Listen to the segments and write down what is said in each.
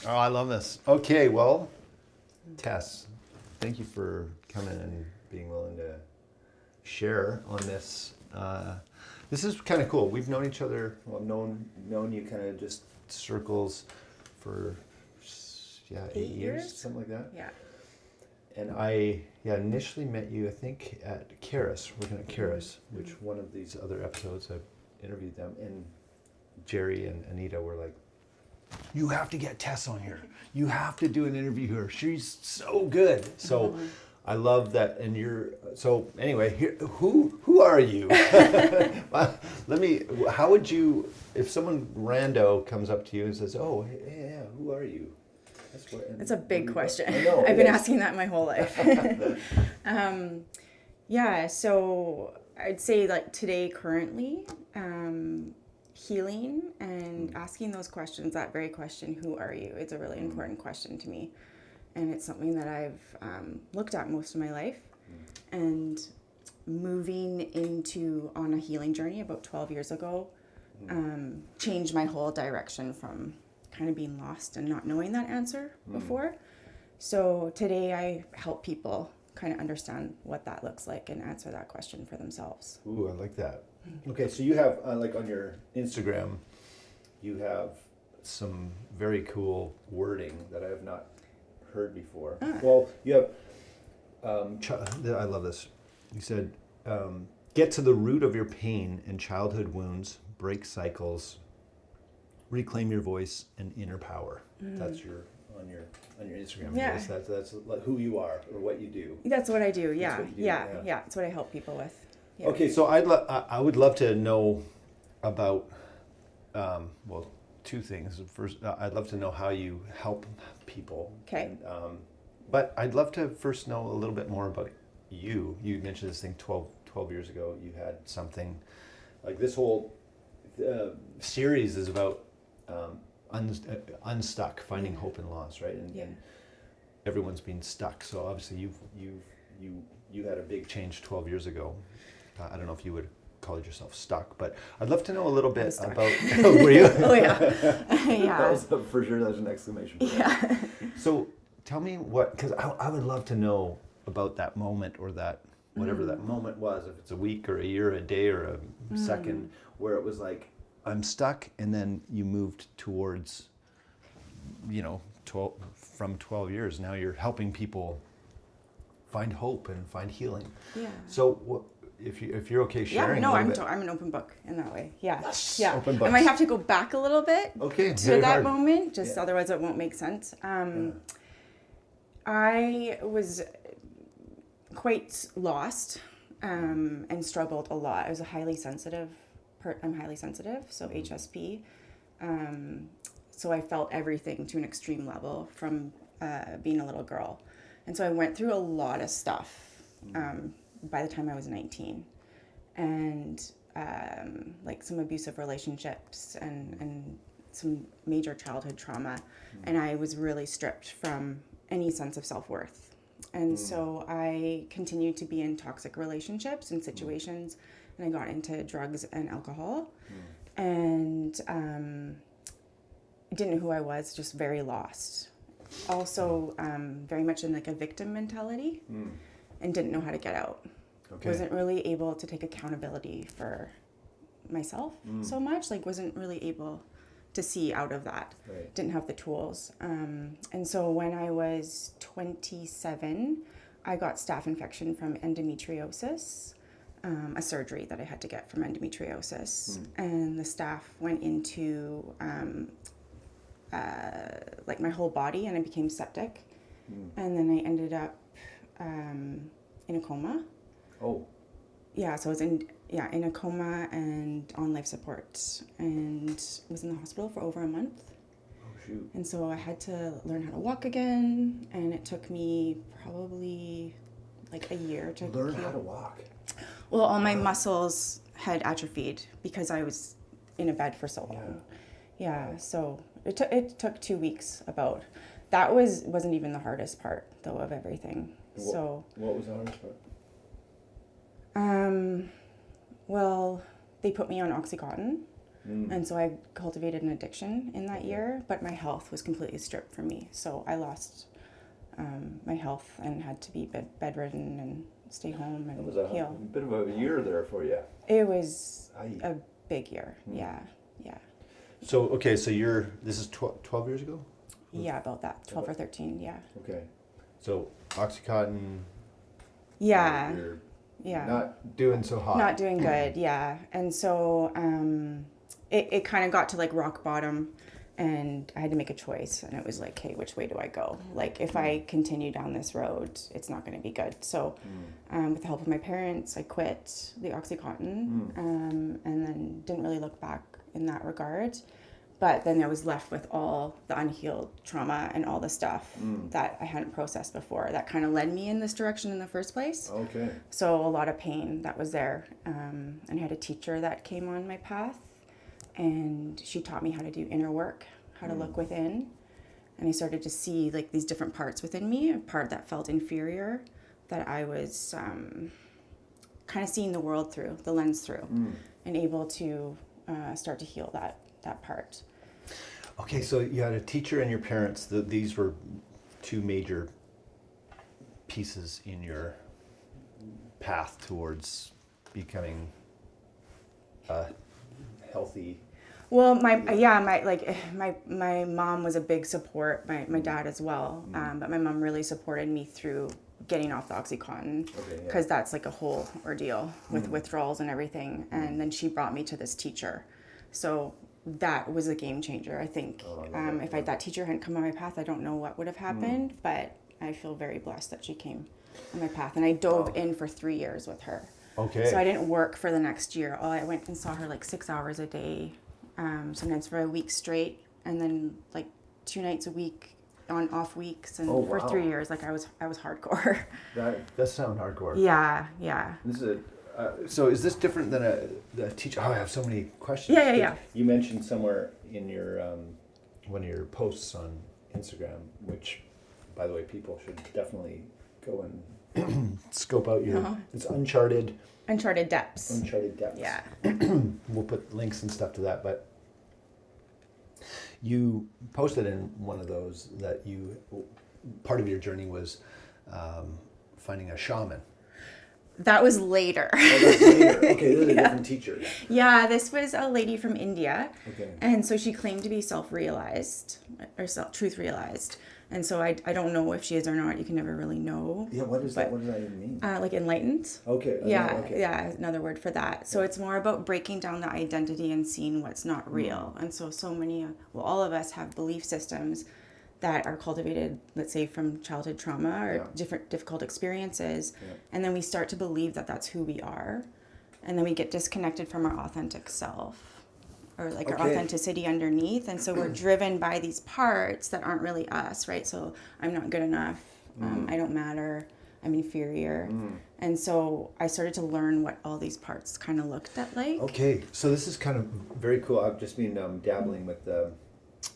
Oh, I love this. Okay, well, Tess, thank you for coming and being willing to share on this. This is kind of cool. We've known each other, well, known you kind of just circles for, 8 years, something like that. Yeah. And I initially met you, I think, at Karis, working at Karis, which one of these other episodes I've interviewed them, and Jerry and Anita were like, you have to get Tess on here. You have to do an interview here. She's so good. So I love that. And so anyway, here, who are you? How would you, if someone rando comes up to you and says, oh, yeah, who are you? That's a big question. I know, I've been asking that my whole life. So I'd say like today currently, healing and asking those questions, that very question, who are you? It's a really important question to me. And it's something that I've looked at most of my life. And moving on a healing journey about 12 years ago, changed my whole direction from kind of being lost and not knowing that answer before. So today I help people kind of understand what that looks like and answer that question for themselves. Ooh, I like that. Okay, so you have, like on your Instagram, you have some very cool wording that I have not heard before. Well, you have, I love this. You said, get to the root of your pain and childhood wounds, break cycles, reclaim your voice and inner power. That's on your Instagram. Yeah. That's like who you are or what you do. That's what I do. Yeah. What you do, Yeah. That's what I help people with. Yeah. Okay, so I would love to know about, two things. First, I'd love to know how you help people. Okay. But I'd love to first know a little bit more about you. You mentioned this thing 12 years ago. You had something, like this whole series is about unstuck, finding hope in loss, right? And everyone's been stuck. So obviously you had a big change 12 years ago. I don't know if you would call yourself stuck, but I'd love to know a little bit about. Were you? Oh yeah, yeah. That was, for sure, that was an exclamation point. Yeah. So tell me because I would love to know about that moment or that whatever that moment was. If it's a week or a year, a day or a second, where it was like I'm stuck, and then you moved towards, 12 years. Now you're helping people find hope and find healing. Yeah. So if you're okay sharing. Yeah, no, I'm an open book in that way. Yeah. Yes, yeah. open books. I might have to go back a little bit to that moment, just otherwise it won't make sense. I was quite lost and struggled a lot. I was I'm highly sensitive, so HSP. So I felt everything to an extreme level from being a little girl. And so I went through a lot of stuff by the time I was 19. And like some abusive relationships and some major childhood trauma. And I was really stripped from any sense of self-worth. And so I continued to be in toxic relationships and situations, and I got into drugs and alcohol. And didn't know who I was, just very lost. Also very much in like a victim mentality and didn't know how to get out. Okay. Wasn't really able to take accountability for myself so much, like wasn't really able to see out of that. Right. Didn't have the tools. And so when I was 27, I got staph infection from endometriosis, a surgery that I had to get from endometriosis. And the staph went into like my whole body, and I became septic. And then I ended up in a coma. Oh. Yeah, so I was in a coma and on life support, and was in the hospital for over a month. shoot. And so I had to learn how to walk again, and it took me probably like a year to Learn heal. how to walk. Well, all my muscles had atrophied because I was in a bed for so long. Yeah, so it took 2 weeks about. That wasn't even the hardest part though of everything. What was the hardest part? Well, they put me on Oxycontin, and so I cultivated an addiction in that year, but my health was completely stripped from me. So I lost my health and had to be bedridden and stay home and heal. A bit of a year there for you. It was a big year. Yeah. So, okay, so this is 12 years ago? Yeah, about that. 12 or 13, yeah. Okay. So, Oxycontin. Yeah. You're not doing so hot. Not doing good, yeah. And so it kind of got to like rock bottom, and I had to make a choice. And it was like, hey, which way do I go? Like, if I continue down this road, it's not going to be good. So with the help of my parents, I quit the Oxycontin and then didn't really look back in that regard. But then I was left with all the unhealed trauma and all the stuff that I hadn't processed before. That kind of led me in this direction in the first place. Okay. So a lot of pain that was there. And I had a teacher that came on my path, and she taught me how to do inner work, how to look within. And I started to see like these different parts within me, a part that felt inferior, that I was kind of seeing the world through, the lens through, and able to start to heal that part. Okay, so you had a teacher and your parents. These were two major pieces in your path towards becoming healthy. Well, my mom was a big support. My dad as well, but my mom really supported me through getting off the Oxycontin, because that's like a whole ordeal with withdrawals and everything. And then she brought me to this teacher, so that was a game changer. I think if that teacher hadn't come on my path, I don't know what would have happened. But I feel very blessed that she came on my path, and I dove in for 3 years with her. Okay. So I didn't work for the next year. I went and saw her like 6 hours a day, sometimes for a week straight, and then like 2 nights a week on off weeks, and for 3 years, like I was hardcore. That does sound hardcore. Yeah. This is so is this different than a teacher? Oh, I have so many questions. Yeah. You mentioned somewhere in your one of your posts on Instagram, which, by the way, people should definitely go and scope out your. It's uncharted depths. Uncharted depths. Yeah. We'll put links and stuff to that, but you posted in one of those that part of your journey was finding a shaman. That was later. Oh, that's later. Okay, this is a different teacher. Yeah, this was a lady from India. Okay. And so she claimed to be self-realized, or truth realized. And so I don't know if she is or not. You can never really know. Yeah, what does that even mean? Like enlightened. Okay. Yeah, another word for that. So it's more about breaking down the identity and seeing what's not real. And so many, all of us have belief systems that are cultivated, let's say, from childhood trauma or different difficult experiences. Yeah. And then we start to believe that that's who we are. And then we get disconnected from our authentic self, or like our authenticity underneath. And so we're driven by these parts that aren't really us, right? So I'm not good enough. I don't matter. I'm inferior. And so I started to learn what all these parts kind of looked at like. Okay. So this is kind of very cool. I've just been dabbling with the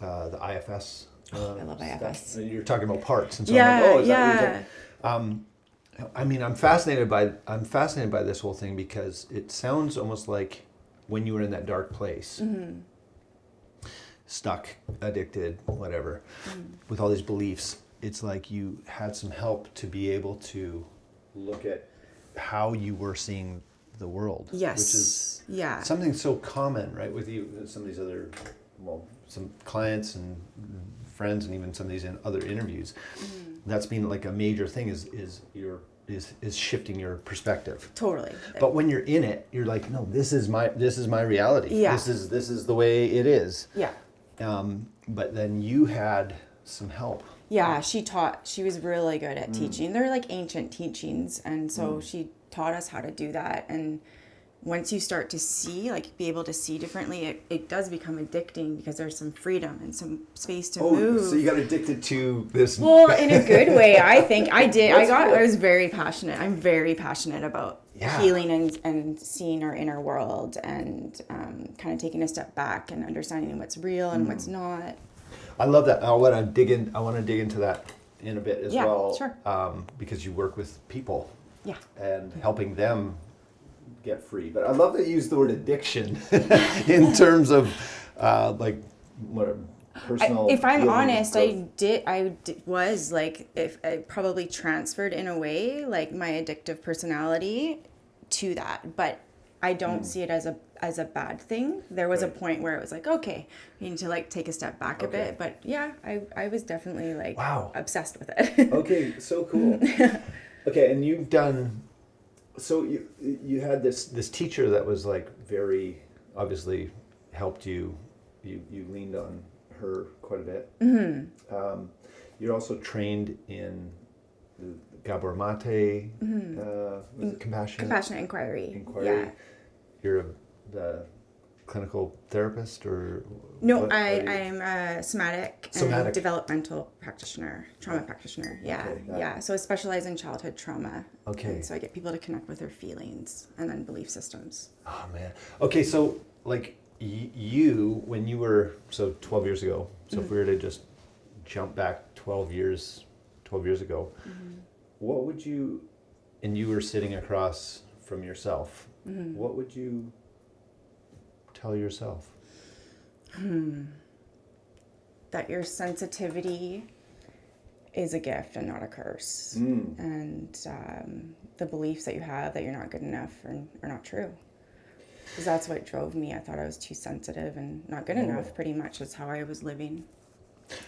IFS. I love IFS. You're talking about parts, and so I'm like, is that what you're I mean, I'm fascinated by this whole thing, because it sounds almost like when you were in that dark place, stuck, addicted, whatever, with all these beliefs, it's like you had some help to be able to look at how you were seeing the world. Yes. Which is something so common, right, with you, some of these other, some clients and friends, and even some of these other interviews. That's been like a major thing is shifting your perspective. Totally. But when you're in it, you're like, no, this is my reality. Yeah. This is the way it is. Yeah. But then you had some help. Yeah, she was really good at teaching. They're like ancient teachings, and so she taught us how to do that. And once you start to see, like be able to see differently, it does become addicting because there's some freedom and some space to move. So you got addicted to this. Well, in a good way, I think I did. That's cool. I was very passionate. I'm very passionate about healing and seeing our inner world and kind of taking a step back and understanding what's real and what's not. I love that. I want to dig into that in a bit as well. Sure. Because you work with people. Yeah. And helping them get free. But I love that you use the word addiction in terms of like what personal. If I'm honest, I was like, if I probably transferred in a way like my addictive personality to that, but I don't see it as a bad thing. There was a point where it was like, okay, we need to like take a step back a bit. But yeah, I was definitely like obsessed with it. Okay, so cool. Okay, and you've done. So you had this teacher that was like very obviously helped you. You leaned on her quite a bit. Mm-hmm. You're also trained in Gabor Mate, compassionate inquiry. Yeah. You're the clinical therapist, or no? I'm a somatic and developmental practitioner, trauma practitioner. Yeah, yeah. So I specialize in childhood trauma. Okay. And so I get people to connect with their feelings and then belief systems. Oh man. Okay, so like you, when you were 12 years ago. So if we were to just jump back 12 years ago, what would you? And you were sitting across from yourself. What would you tell yourself? That your sensitivity is a gift and not a curse. And the beliefs that you have that you're not good enough are not true. Because that's what drove me. I thought I was too sensitive and not good enough, pretty much. That's how I was living.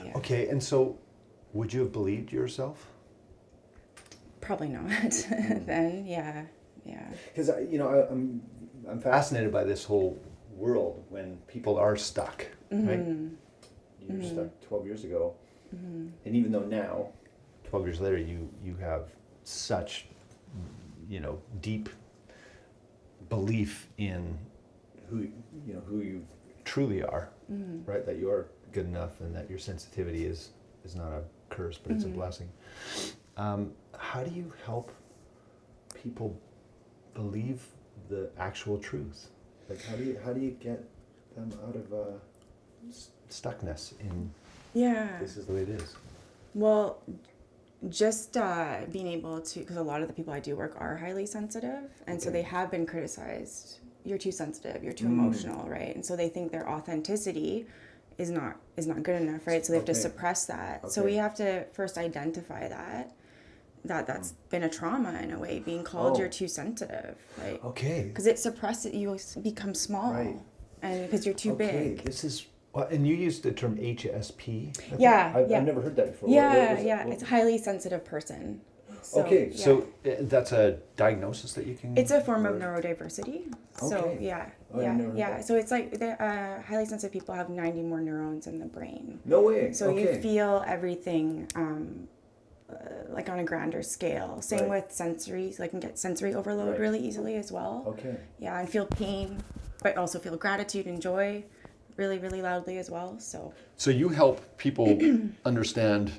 Yeah. Okay, and so would you have believed yourself? Probably not. Then, yeah. Because I'm fascinated by this whole world when people are stuck, right? You were stuck 12 years ago, and even though now, 12 years later, you have such, deep belief in who you truly are, right? That you are good enough, and that your sensitivity is not a curse, but it's a blessing. How do you help people believe the actual truth? Like how do you get them out of stuckness in this is the way it is? Well, just being able to, because a lot of the people I do work are highly sensitive, and so they have been criticized. You're too sensitive, you're too emotional, right? And so they think their authenticity is not good enough, right? So they have to suppress that. So we have to first identify that's been a trauma in a way, being called you're too sensitive, right? Okay. Because it suppresses, you become small, and because you're too big. This is, and you used the term HSP. I've never heard that before. It's a highly sensitive person. So, so that's a diagnosis that you can. It's a form of neurodiversity. So So it's like highly sensitive people have 90 more neurons in the brain. No way. So you feel everything. Like on a grander scale. Same with sensories. Like, can get sensory overload really easily as well. Okay. Yeah, and feel pain, but also feel gratitude and joy really, really loudly as well. So you help people understand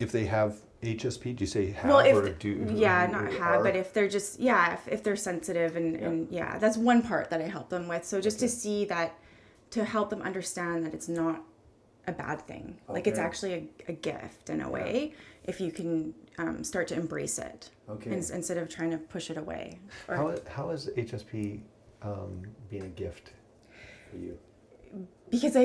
if they have HSP. Do you say have or do? Not have, but if they're just if they're sensitive and that's one part that I help them with. So just to see that, to help them understand that it's not a bad thing. Like it's actually a gift in a way, if you can start to embrace it instead of trying to push it away. How is HSP being a gift for you? Because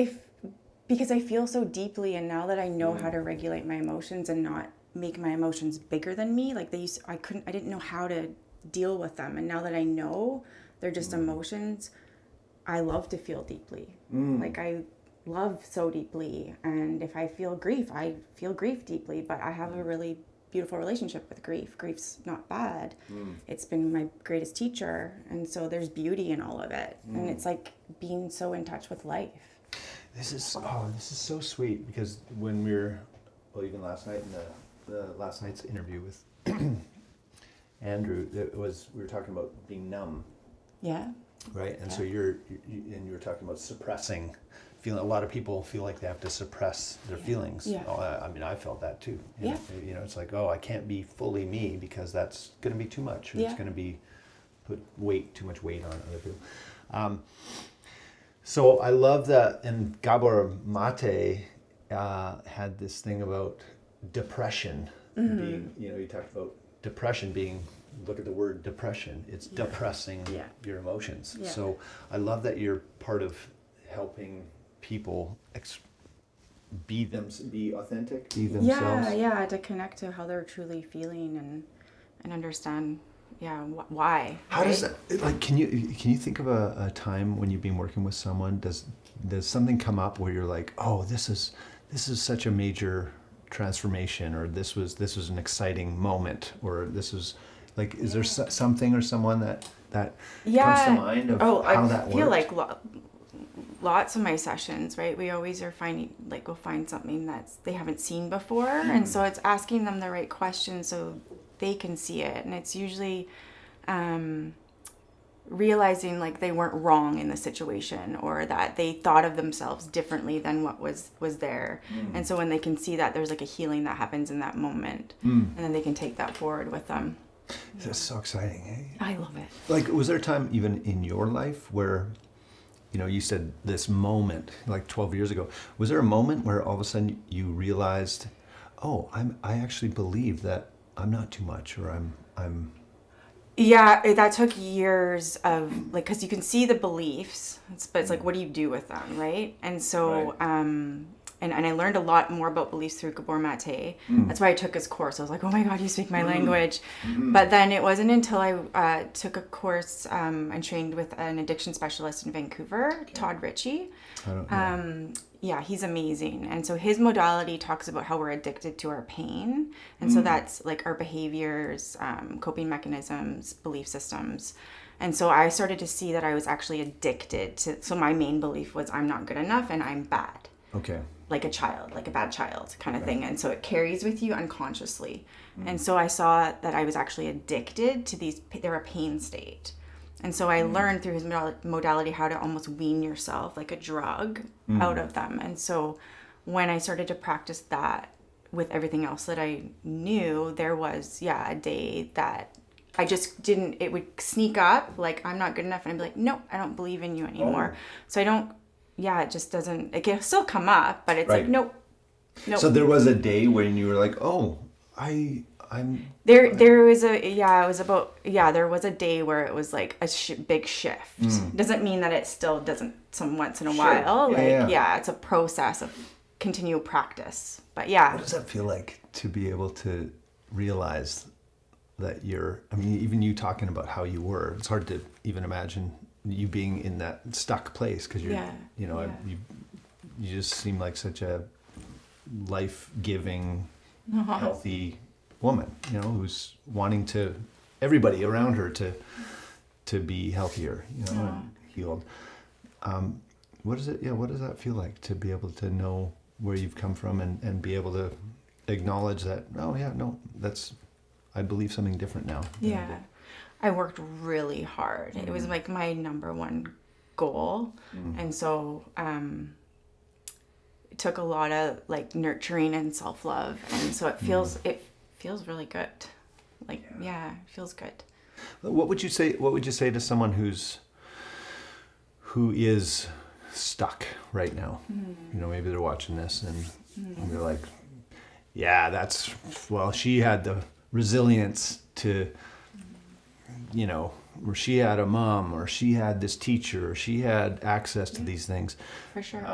I feel so deeply, and now that I know how to regulate my emotions and not make my emotions bigger than me, like I didn't know how to deal with them, and now that I know they're just emotions, I love to feel deeply. Like I love so deeply, and if I feel grief, I feel grief deeply, but I have a really beautiful relationship with grief. Grief's not bad. It's been my greatest teacher, and so there's beauty in all of it, and it's like being so in touch with life. This is so sweet, because when even last night in the last night's interview with Andrew, we were talking about being numb. Yeah. right? And Yeah. so you were talking about suppressing. A lot of people feel like they have to suppress their feelings. Yeah. Oh, I mean, I felt that too. Yeah. It's like, oh, I can't be fully me because that's going to be too much. Or Yeah. it's going to be put too much weight on other people. So I love that. And Gabor Mate had this thing about depression being, you talked about depression being, look at the word depression. It's depressing your emotions. Yeah. So I love that you're part of helping people be authentic, be themselves. To connect to how they're truly feeling and understand why. How does that, like, can you think of a time when you've been working with someone, does something come up where you're like, oh, this is such a major transformation, or this was an exciting moment, or this is like, is there something or someone that comes to mind of how that works? I feel like lots of my sessions, right, we always are finding, like, we'll find something that they haven't seen before, and so it's asking them the right questions so they can see it, and it's usually realizing like they weren't wrong in the situation, or that they thought of themselves differently than what was there, and so when they can see that, there's like a healing that happens in that moment, and then they can take that forward with them. That's so exciting, eh? I love it. Like, was there a time even in your life where, you said this moment, like 12 years ago, was there a moment where all of a sudden you realized, oh, I actually believe that I'm not too much, or I'm Yeah, that took years of, like, because you can see the beliefs, but it's like, what do you do with them, right? And so, and I learned a lot more about beliefs through Gabor Mate. That's why I took his course. I was like, oh my God, you speak my language. But then it wasn't until I took a course and trained with an addiction specialist in Vancouver, Todd Ritchie. I don't know. Yeah, he's amazing. And so his modality talks about how we're addicted to our pain. And so that's like our behaviors, coping mechanisms, belief systems. And so I started to see that I was actually addicted to, so my main belief was I'm not good enough and I'm bad. Okay. Like a child, like a bad child kind of thing. And so it carries with you unconsciously. And so I saw that I was actually addicted to they're a pain state. And so I learned through his modality how to almost wean yourself like a drug out of them. And so when I started to practice that with everything else that I knew, there was, a day that I just didn't, it would sneak up, like, I'm not good enough. And I'd be like, no, I don't believe in you anymore. So I don't, it just doesn't, it can still come up, but it's like, nope. So there was a day when you were like, oh, there was a day where it was like a big shift. Doesn't mean that it still doesn't some once in a while. It's a process of continual practice. But what does that feel like to be able to realize that even you talking about how you were, it's hard to even imagine you being in that stuck place, because you just seem like such a life-giving, healthy woman, who's wanting everybody around her to be healthier, and healed. What does that feel like to be able to know where you've come from and be able to acknowledge that, I believe something different now. Yeah. I worked really hard. It was like my number one goal. And so it took a lot of like nurturing and self-love. And so it feels really good. Like, it feels good. What would you say to someone who is stuck right now? Maybe they're watching this and they're like, she had the resilience to, or she had a mom, or she had this teacher, or she had access to these things. For sure.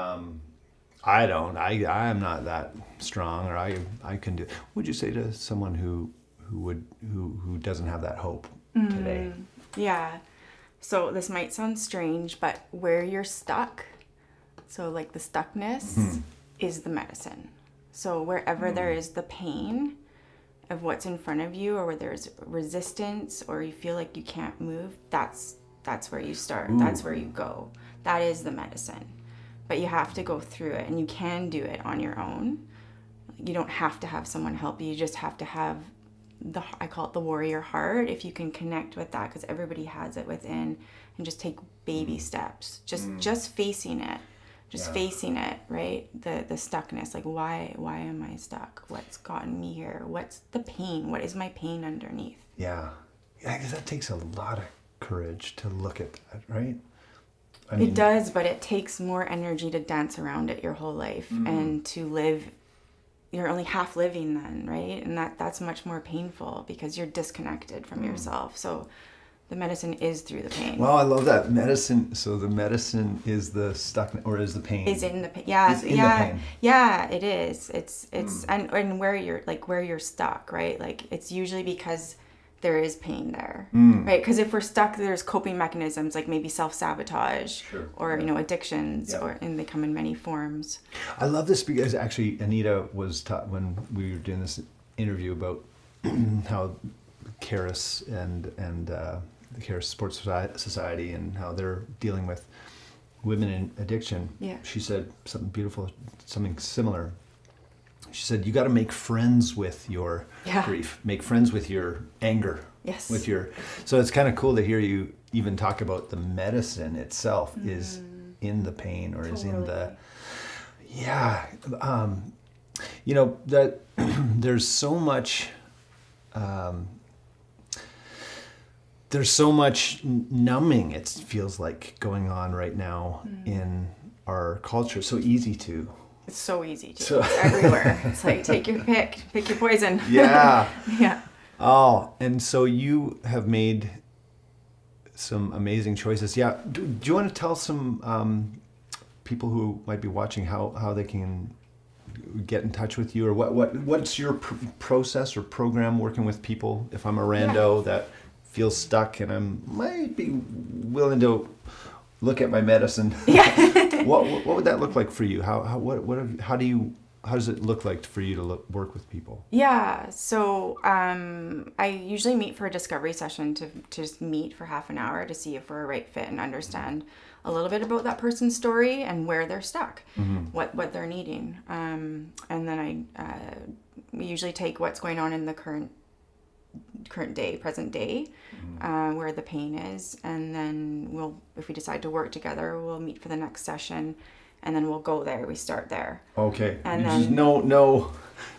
I don't. I'm not that strong, or I can do. What would you say to someone who doesn't have that hope today? Yeah. So this might sound strange, but where you're stuck, so like the stuckness is the medicine. So wherever there is the pain of what's in front of you, or where there's resistance, or you feel like you can't move, that's where you start. That's where you go. That is the medicine. But you have to go through it, and you can do it on your own. You don't have to have someone help you. You just have to have I call it the warrior heart. If you can connect with that, because everybody has it within, and just take baby steps, just facing it, facing it, right? The stuckness, like why am I stuck? What's gotten me here? What's the pain? What is my pain underneath? Yeah, because that takes a lot of courage to look at that, right? It does, but it takes more energy to dance around it your whole life and to live. You're only half living then, right? And that's much more painful because you're disconnected from yourself. So the medicine is through the pain. Wow, I love that. Medicine, so the medicine is the stuck, or is the pain? Is in the pain. Yeah, It's in the pain. Yeah, it is. It's and where you're stuck, right? Like it's usually because there is pain there, right? Because if we're stuck, there's coping mechanisms like maybe self-sabotage or addictions, and they come in many forms. I love this because actually Anita was taught when we were doing this interview about how Caris and the Caris Sports Society and how they're dealing with women in addiction. Yeah. She said something beautiful, something similar. She said, you got to make friends with your grief, make friends with your anger. Yes. So it's kind of cool to hear you even talk about the medicine itself is in the pain or is in the, that there's so much numbing, it feels like, going on right now in our culture. So easy to. It's so easy to. It's everywhere. It's like, take your pick your poison. Yeah. Yeah. Oh, and so you have made some amazing choices. Yeah. Do you want to tell some people who might be watching how they can get in touch with you, or what's your process or program working with people? If I'm a rando that feels stuck and I might be willing to look at my medicine. Yeah. What would that look like for you? How does it look like for you to work with people? Yeah. So I usually meet for a discovery session to just meet for half an hour to see if we're a right fit and understand a little bit about that person's story and where they're stuck, what they're needing. And then we usually take what's going on in the current day, present day, where the pain is, and then if we decide to work together, we'll meet for the next session, and then we'll go there. We start there. Okay. And then no,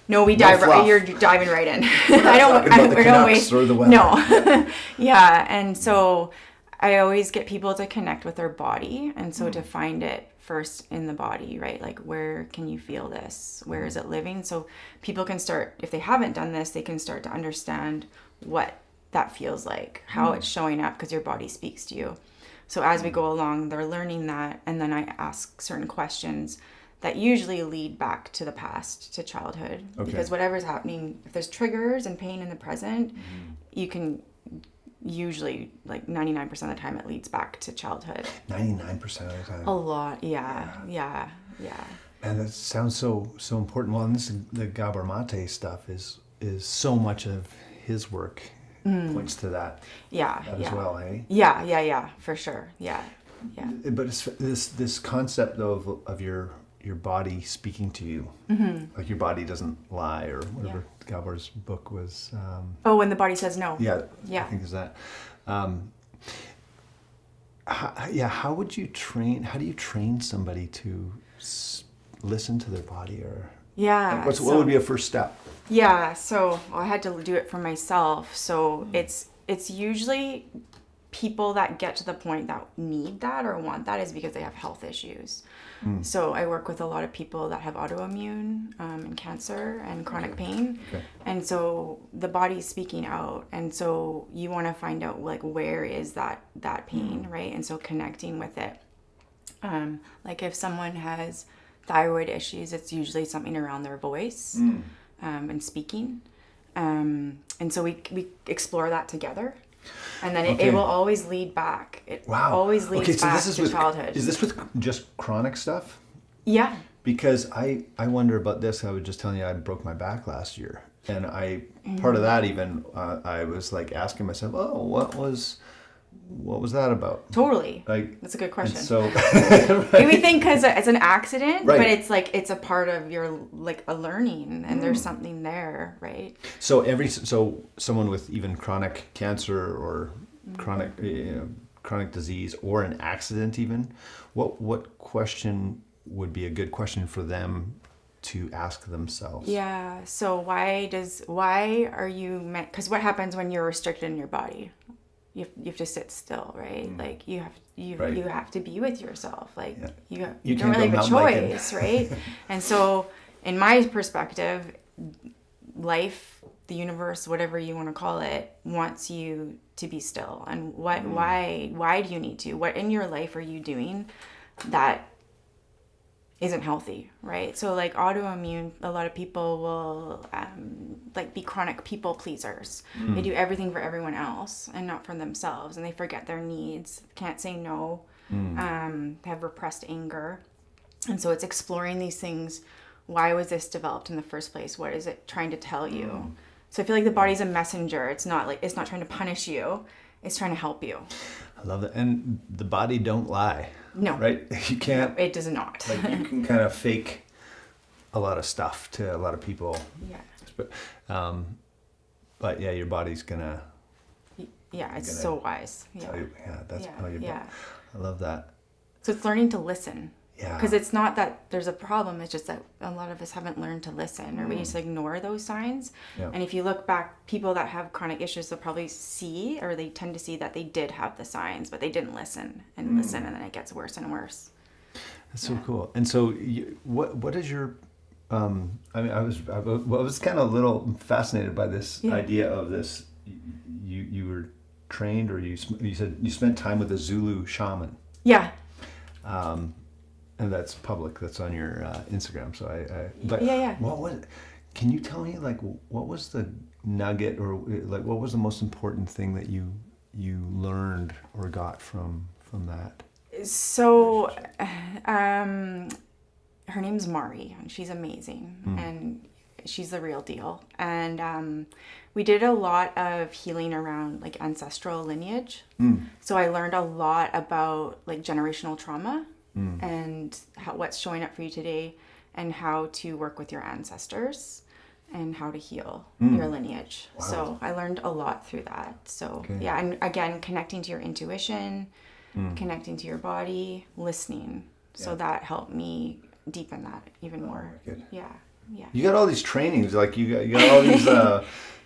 we dive. Fluff. You're diving right in. I don't waste or the weather. No. Yeah, and so I always get people to connect with their body, and so to find it first in the body, right? Like, where can you feel this? Where is it living? So people can start, if they haven't done this, they can start to understand what that feels like, how it's showing up, because your body speaks to you. So as we go along, they're learning that, and then I ask certain questions that usually lead back to the past, to childhood. Okay. Because whatever's happening, if there's triggers and pain in the present, you can usually, like 99% of the time, it leads back to childhood. 99% of the time. A lot, yeah. And that sounds so important. Well, and the Gabor Mate stuff is so much of his work points to that. As well, eh? Yeah, for sure. Yeah. But it's this concept though of your body speaking to you, like your body doesn't lie, or whatever Gabor's book was. When the body says no. Yeah. I think is that. How would you train? How do you train somebody to listen to their body, or what would be a first step? Yeah, so I had to do it for myself. So it's usually people that get to the point that need that or want that is because they have health issues. So I work with a lot of people that have autoimmune and cancer and chronic pain. Okay. And so the body's speaking out. And so you want to find out, like, where is that pain, right? And so connecting with it. Like if someone has thyroid issues, it's usually something around their voice and speaking. And so we explore that together. And then it will always lead back. It always leads back to childhood. Is this with just chronic stuff? Yeah. Because I wonder about this. I was just telling you I broke my back last year. And part of that even, I was like asking myself, what what was that about? Totally. Like, that's a good question. So right. We think because it's an accident, right. but it's like it's a part of your like a learning, and there's something there, right? So someone with even chronic cancer or chronic disease or an accident, even, what question would be a good question for them to ask themselves? Yeah. So why are you meant? Because what happens when you're restricted in your body? You have to sit still, right? Like you have to be with yourself. Like you don't really have a choice, right? And so, in my perspective, life, the universe, whatever you want to call it, wants you to be still. And why do you need to? What in your life are you doing that isn't healthy, right? So like autoimmune, a lot of people will like be chronic people pleasers. They do everything for everyone else and not for themselves, and they forget their needs, can't say no, have repressed anger. And so it's exploring these things. Why was this developed in the first place? What is it trying to tell you? So I feel like the body's a messenger. It's not trying to punish you. It's trying to help you. I love that. And the body don't lie. No. Right? You can't. No, it does not. Like you can kind of fake a lot of stuff to a lot of people. Yeah. But yeah, your body's gonna. Yeah, it's so wise. Yeah. That's how you. Yeah. I love that. So it's learning to listen. Yeah. Because it's not that there's a problem. It's just that a lot of us haven't learned to listen, or we just ignore those signs. Yeah. And if you look back, people that have chronic issues, they'll probably see, or they tend to see that they did have the signs, but they didn't listen, and then it gets worse and worse. That's so cool. And so, what is your? I mean, I was kind of a little fascinated by this idea of this. You were trained, or you said you spent time with a Zulu shaman. Yeah. And that's public. That's on your Instagram. So can you tell me, like, what was the nugget, or like what was the most important thing that you learned or got from that? So, her name's Mari, and she's amazing, and she's the real deal. And we did a lot of healing around like ancestral lineage. So I learned a lot about like generational trauma. And what's showing up for you today, and how to work with your ancestors, and how to heal your lineage. Wow. So I learned a lot through that. So and again, connecting to your intuition, connecting to your body, listening. So that helped me deepen that even more. Good. Yeah. You got all these trainings, like you got all these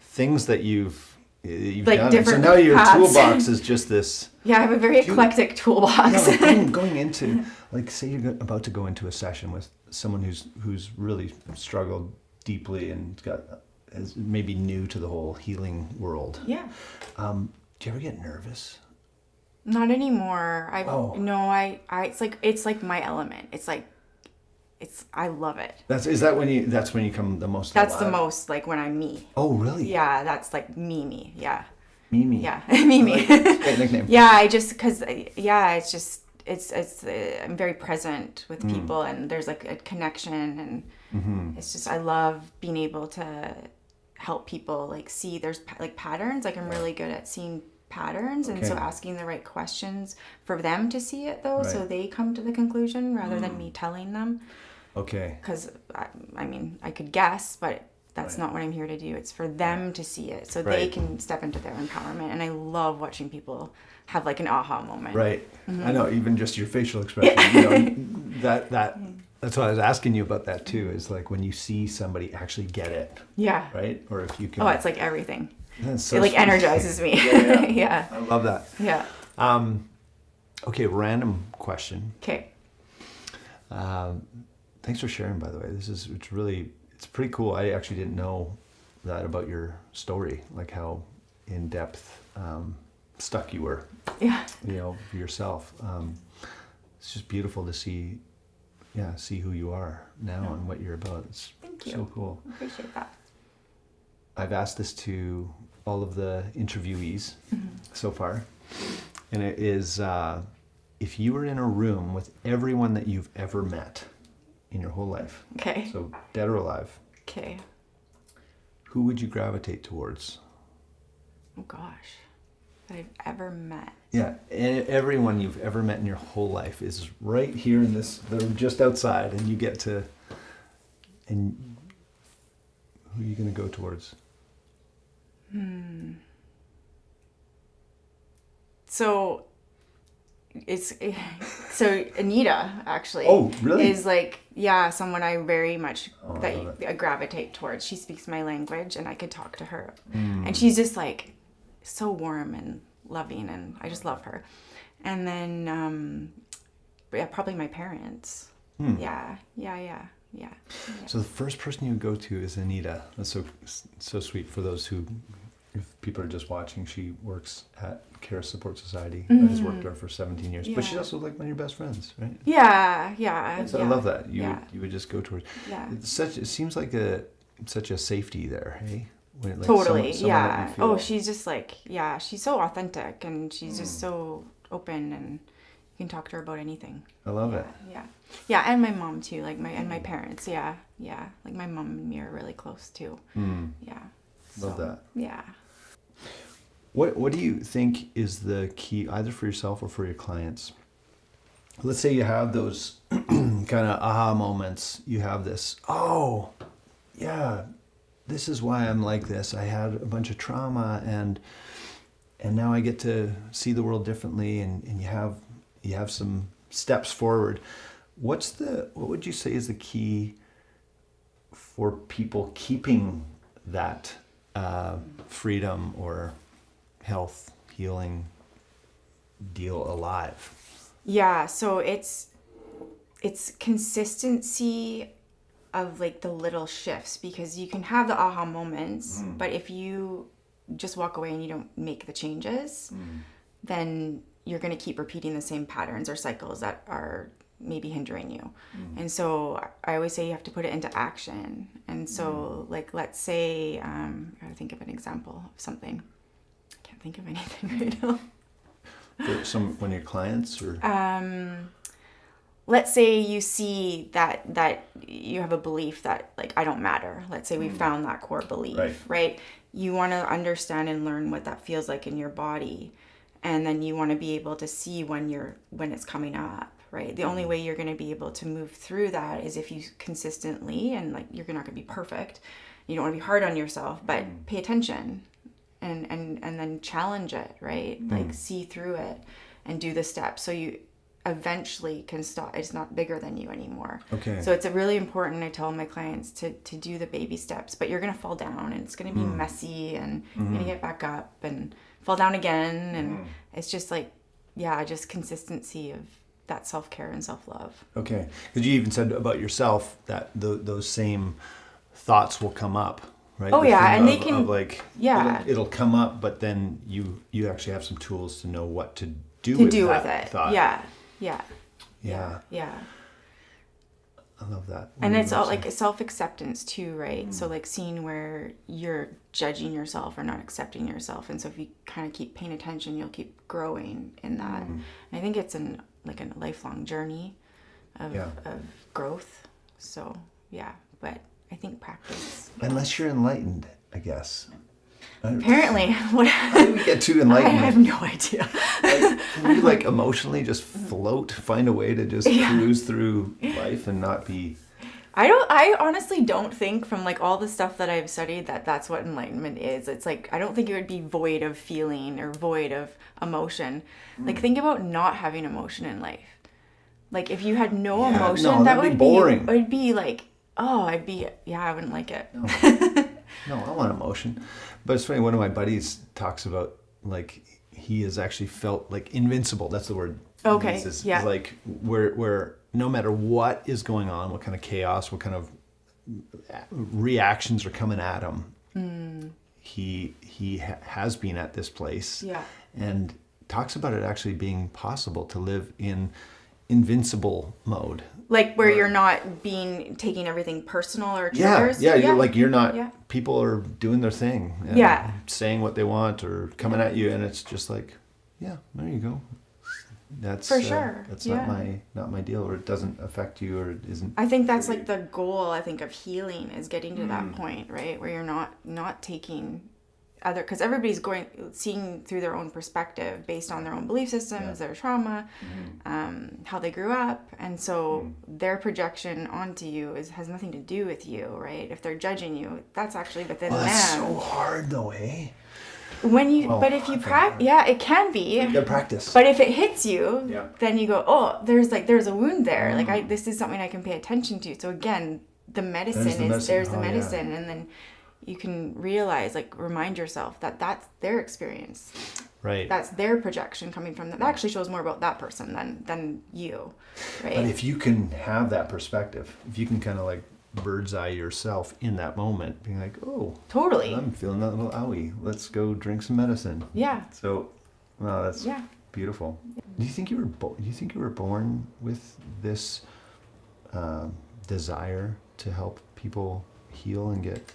things that you've like done. Different so now your paths. Toolbox is just this. Yeah, I have a very eclectic toolbox. Going into, like, say you're about to go into a session with someone who's really struggled deeply and is maybe new to the whole healing world. Yeah. Do you ever get nervous? Not anymore. It's like my element. I love it. That's when you come the most That's alive? the most, like, when I'm me. Oh, really? Yeah, that's like me. Yeah. Mimi. Yeah, Mimi. Great nickname. Yeah, I'm very present with people, and there's like a connection, and it's just, I love being able to help people like see there's like patterns. Like I'm really good at seeing patterns, and so asking the right questions for them to see it though, so they come to the conclusion rather than me telling them. Okay. Because I mean, I could guess, but that's not what I'm here to do. It's for them to see it, so they can step into their empowerment. And I love watching people have like an aha moment. Right. I know, even just your facial expression. That's why I was asking you about that too. Is like when you see somebody actually get it. Yeah. Right. Or if you can. Oh, it's like everything. So it like energizes me. Yeah. I love that. Yeah. Okay. Random question. Okay. Thanks for sharing, by the way. It's pretty cool. I actually didn't know that about your story, like how in depth stuck you were. Yeah. Yourself. It's just beautiful to see who you are now and what you're about. It's so cool. I appreciate that. I've asked this to all of the interviewees so far, and it is, if you were in a room with everyone that you've ever met in your whole life, so dead or alive, who would you gravitate towards? Oh gosh. that I've ever met. Yeah, and everyone you've ever met in your whole life is right here in this. They're just outside, and you get to. And who are you going to go towards? So Anita actually. Oh, really? Is someone I very much I gravitate towards. She speaks my language, and I could talk to her, and she's just so warm and loving, and I just love her. And then probably my parents. Yeah. So the first person you go to is Anita. That's so sweet. For those who, if people are just watching, she works at Care Support Society. Has worked there for 17 years. But she's also one of your best friends, right? Yeah. So I love that. You would just go to her. Yeah. It seems like such a safety there, hey? When, Totally. someone that you feel... Oh, she's just she's so authentic, and she's just so open, and you can talk to her about anything. I love it. Yeah, and my mom too, and my parents. Yeah. Like my mom and me are really close too. Yeah. Love that. Yeah. What do you think is the key, either for yourself or for your clients? Let's say you have those kind of aha moments. You have this, oh, yeah, this is why I'm like this. I had a bunch of trauma, and now I get to see the world differently, and you have some steps forward. What would you say is the key for people keeping that freedom or health, healing deal alive? Yeah, so it's consistency of the little shifts, because you can have the aha moments, but if you just walk away and you don't make the changes, then you're going to keep repeating the same patterns or cycles that are maybe hindering you. And so I always say you have to put it into action. And so let's say I gotta think of an example of something. I can't think of anything right now. For one of your clients, or let's say you see that you have a belief that I don't matter. Let's say we found that core belief, right? You want to understand and learn what that feels like in your body, and then you want to be able to see when it's coming up, right? The only way you're going to be able to move through that is if you consistently, and you're not going to be perfect. You don't want to be hard on yourself, but pay attention and then challenge it, right? See through it and do the steps, so you eventually can stop. It's not bigger than you anymore. Okay. So it's really important. I tell my clients to do the baby steps, but you're going to fall down, and it's going to be messy, and you're going to get back up and fall down again. And it's just just consistency of that self-care and self-love. Okay. Because you even said about yourself that those same thoughts will come up, right? Oh, and they can... It'll come up, but then you actually have some tools to know what to do with it. Thought. Yeah. I love that. And it's all self-acceptance too, right? So seeing where you're judging yourself or not accepting yourself. And so if you kind of keep paying attention, you'll keep growing in that. And I think it's a lifelong journey of growth. So but I think practice. Unless you're enlightened, I guess. Apparently. How do we get too enlightened? I have no idea. Can you emotionally just float, find a way to just cruise through life and not be... I honestly don't think, from all the stuff that I've studied, that's what enlightenment is. It's I don't think it would be void of feeling or void of emotion. Think about not having emotion in life. If you had no emotion, that would be boring. It would be I wouldn't like it. No, I want emotion. But it's funny, one of my buddies talks about, he has actually felt invincible. That's the word. Okay, Where no matter what is going on, what kind of chaos, what kind of reactions are coming at him, he has been at this place. Yeah. And talks about it actually being possible to live in invincible mode. Where you're not taking everything personal or triggers. You're not, people are doing their thing. And saying what they want or coming at you, and it's just there you go. That's for sure. That's not my deal, or it doesn't affect you, or it isn't. I think that's the goal, I think, of healing, is getting to that point, right? Where you're not taking because everybody's seeing through their own perspective based on their own belief systems, their trauma, how they grew up, and so their projection onto you has nothing to do with you, right? If they're judging you, that's actually within them. That's so hard though, eh? But if you practice, yeah, it can be. You gotta practice. But if it hits you, then you go, oh, there's a wound there. Like this is something I can pay attention to. So again, the medicine there's the medicine, and then you can realize, like, remind yourself that that's their experience. Right. That's their projection coming from them. That actually shows more about that person than you, right? But if you can have that perspective, if you can kind of like bird's eye yourself in that moment, being like, oh, totally, I'm feeling that little owie. Let's go drink some medicine. Yeah. So, wow, that's beautiful. Do you think you were born with this desire to help people heal and get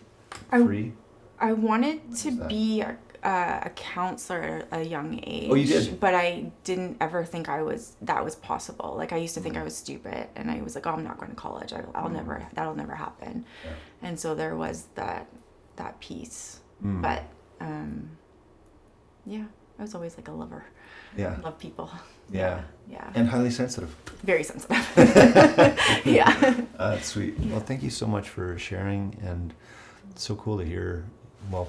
free? I wanted to be a counselor at a young age. Oh, you did? But I didn't ever think that was possible. Like, I used to think I was stupid, and I was like, oh, I'm not going to college. That'll never happen. Yeah. And so there was that piece. But I was always like a lover. Yeah. I love people. Yeah. And highly sensitive. Very sensitive. Yeah. That's sweet. Well, thank you so much for sharing, and it's so cool to hear. Well,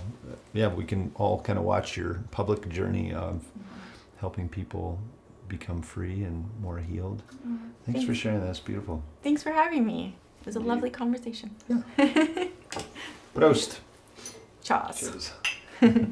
we can all kind of watch your public journey of helping people become free and more healed. Thanks for sharing that. It's beautiful. Thanks for having me. It was a lovely conversation. Yeah. Prost. Cheers. Cheers.